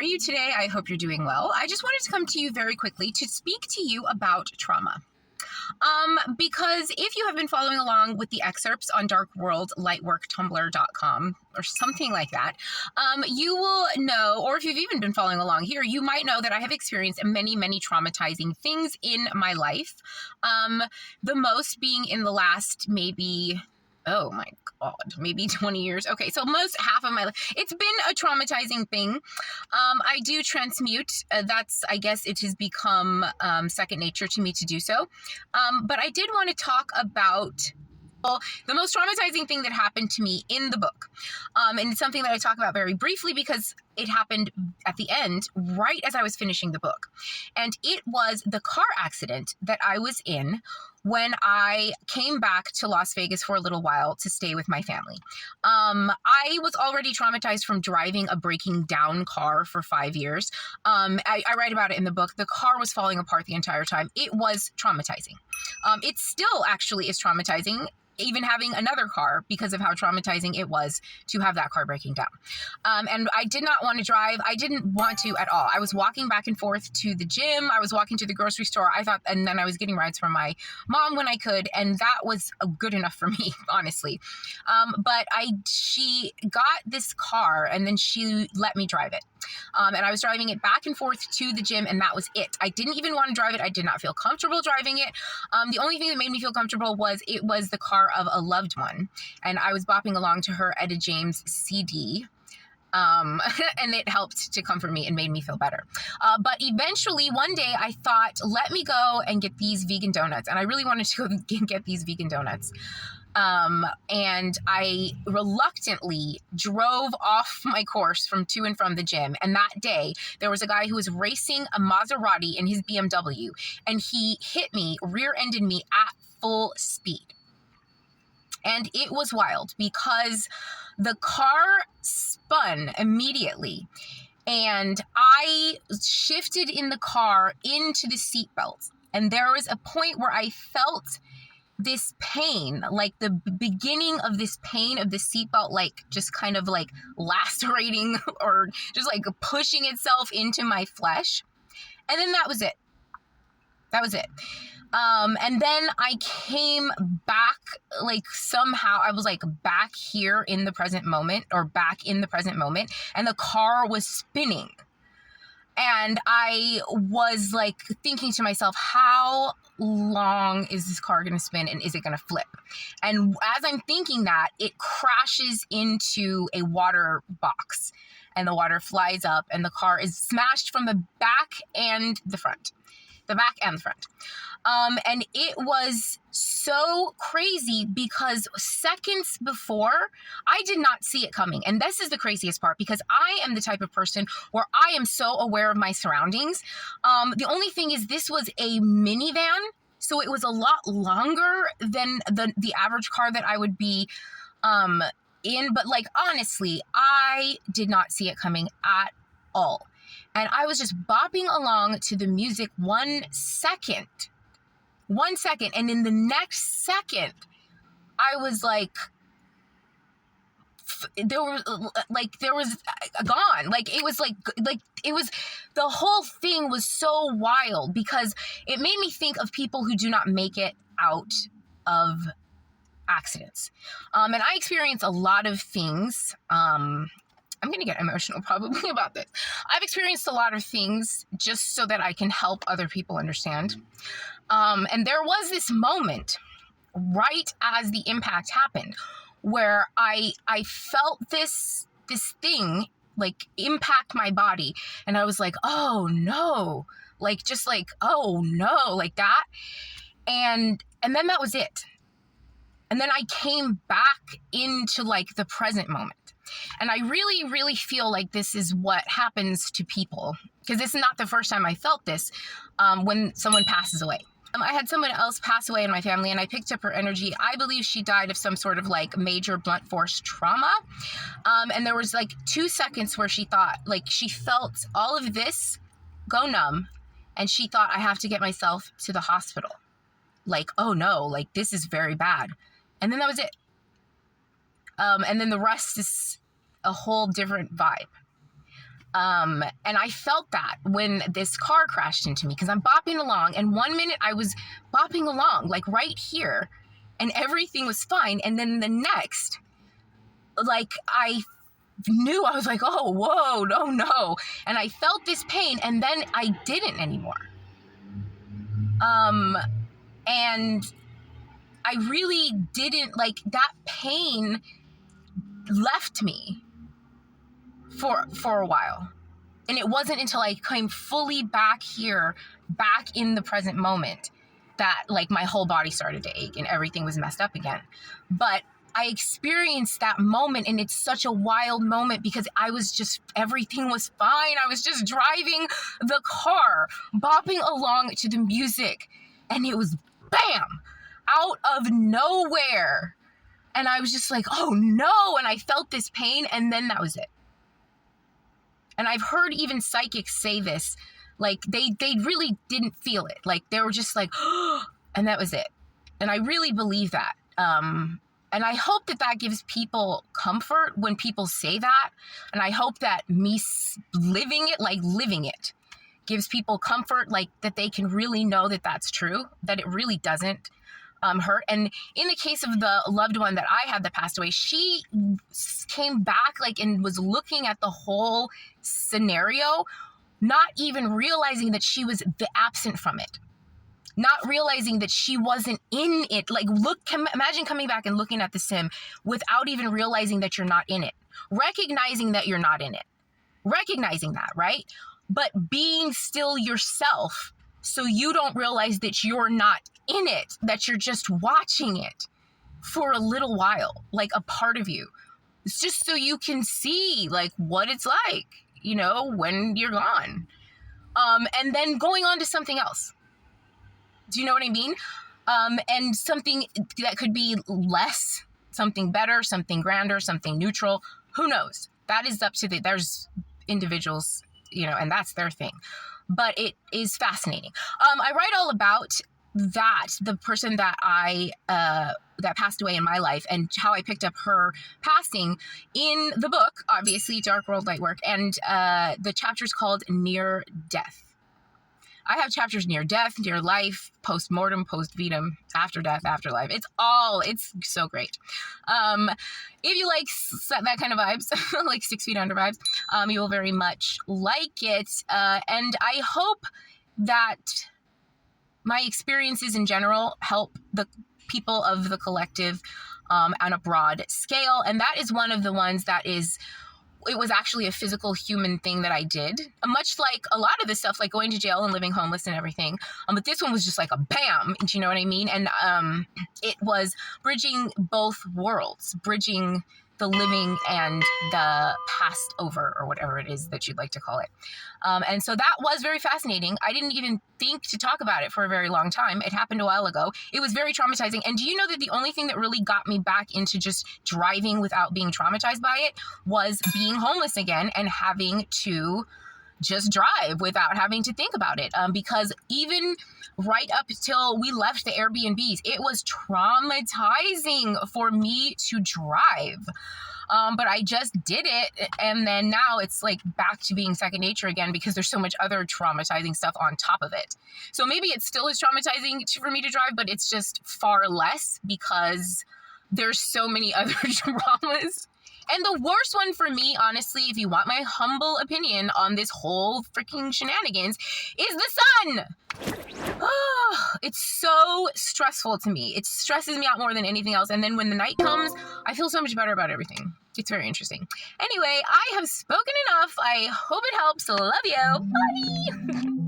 are you today? I hope you're doing well. I just wanted to come to you very quickly to speak to you about trauma. Because if you have been following along with the excerpts on darkworldlightworktumblr.com or something like that, you will know, or if you've even been following along here, you might know that I have experienced many, many traumatizing things in my life. The most being in the last maybe 20 years. Okay, so most half of my life, it's been a traumatizing thing. I do transmute. I guess it has become second nature to me to do so. But I did want to talk about the most traumatizing thing that happened to me in the book. And it's something that I talk about very briefly because it happened at the end, right as I was finishing the book. And it was the car accident that I was in when I came back to Las Vegas for a little while to stay with my family. I was already traumatized from driving a breaking down car for 5 years. I write about it in the book. The car was falling apart the entire time. It was traumatizing. It still actually is traumatizing, even having another car, because of how traumatizing it was to have that car breaking down. And I did not want to drive. I didn't want to at all. I was walking back and forth to the gym. I was walking to the grocery store. And then I was getting rides from my mom when I could. And that was good enough for me, honestly. But she got this car and then she let me drive it. And I was driving it back and forth to the gym, and that was it. I didn't even want to drive it. I did not feel comfortable driving it. The only thing that made me feel comfortable was it was the car of a loved one, and I was bopping along to her Etta James CD. And it helped to comfort me and made me feel better. But eventually, one day, I thought, let me go and get these vegan donuts. And I really wanted to go get these vegan donuts. And I reluctantly drove off my course to and from the gym. And that day, there was a guy who was racing a Maserati in his BMW, and he hit me, rear-ended me at full speed. And it was wild because the car spun immediately, and I shifted in the car into the seatbelt. And there was a point where I felt this pain, like the beginning of this pain of the seatbelt, like just kind of like lacerating or just like pushing itself into my flesh. And then that was it. And then I came back, like somehow I was like back here in the present moment, and the car was spinning. And I was like thinking to myself, how long is this car going to spin and is it going to flip? And as I'm thinking that, it crashes into a water box and the water flies up and the car is smashed from the back and the front. And it was so crazy because seconds before, I did not see it coming. And this is the craziest part, because I am the type of person where I am so aware of my surroundings. The only thing is this was a minivan, so it was a lot longer than the average car that I would be in. But like, honestly, I did not see it coming at all. And I was just bopping along to the music 1 second. And in the next second, I was like, there was gone. The whole thing was so wild because it made me think of people who do not make it out of accidents. And I experience a lot of things. I'm going to get emotional probably about this. I've experienced a lot of things just so that I can help other people understand. And there was this moment right as the impact happened where I felt this thing like impact my body. And I was like, oh no, like that. And then that was it. And then I came back into like the present moment. And I really, really feel like this is what happens to people, because this is not the first time I felt this when someone passes away. I had someone else pass away in my family, and I picked up her energy. I believe she died of some sort of like major blunt force trauma. And there was like 2 seconds where she thought, like, she felt all of this go numb, and she thought, I have to get myself to the hospital. Like, oh no, like this is very bad. And then that was it. And then the rest is a whole different vibe. And I felt that when this car crashed into me, because I'm bopping along, and 1 minute I was bopping along, like right here, and everything was fine. And then the next, like I knew, I was like, oh, whoa, no. And I felt this pain, and then I didn't anymore. And I really didn't, like, that pain left me for a while. And it wasn't until I came fully back here, back in the present moment, that like my whole body started to ache and everything was messed up again. But I experienced that moment, and it's such a wild moment because everything was fine. I was just driving the car, bopping along to the music, and it was bam, out of nowhere. And I was just like, oh no. And I felt this pain, and then that was it. And I've heard even psychics say this, like they really didn't feel it. Like they were just like, oh, and that was it. And I really believe that. And I hope that gives people comfort when people say that. And I hope that me living it, gives people comfort, like that they can really know that that's true, that it really doesn't hurt. And in the case of the loved one that I had that passed away, she came back and was looking at the whole scenario, not even realizing that she was absent from it. Not realizing that she wasn't in it. Imagine coming back and looking at the sim without even realizing that you're not in it. Recognizing that you're not in it. Recognizing that, right? But being still yourself so you don't realize that you're not in it, that you're just watching it for a little while, like a part of you. It's just so you can see what it's like, when you're gone. And then going on to something else. Do you know what I mean? And something that could be less, something better, something grander, something neutral. Who knows? That is up to there's individuals, and that's their thing. But it is fascinating. I write all about that, the person that that passed away in my life, and how I picked up her passing in the book, obviously, Dark World Lightwork, and the chapter's called Near Death. I have chapters near death, near life, post-mortem, post-vitam, after death, afterlife. It's so great. If you like that kind of vibes, like 6 Feet Under vibes, you will very much like it. And I hope that my experiences in general help the people of the collective on a broad scale. And that is one of the ones it was actually a physical human thing that I did, much like a lot of the stuff, like going to jail and living homeless and everything. But this one was just like a bam, do you know what I mean? And it was bridging both worlds, bridging the living and the past over, or whatever it is that you'd like to call it. And so that was very fascinating. I didn't even think to talk about it for a very long time. It happened a while ago. It was very traumatizing. And do you know that the only thing that really got me back into just driving without being traumatized by it was being homeless again and having to just drive without having to think about it. Because even right up till we left the Airbnbs, it was traumatizing for me to drive. But I just did it. And then now it's back to being second nature again, because there's so much other traumatizing stuff on top of it. So maybe it still is traumatizing for me to drive, but it's just far less because there's so many other traumas. And the worst one for me, honestly, if you want my humble opinion on this whole freaking shenanigans, is the sun. Oh, it's so stressful to me. It stresses me out more than anything else. And then when the night comes, I feel so much better about everything. It's very interesting. Anyway, I have spoken enough. I hope it helps. Love you. Bye.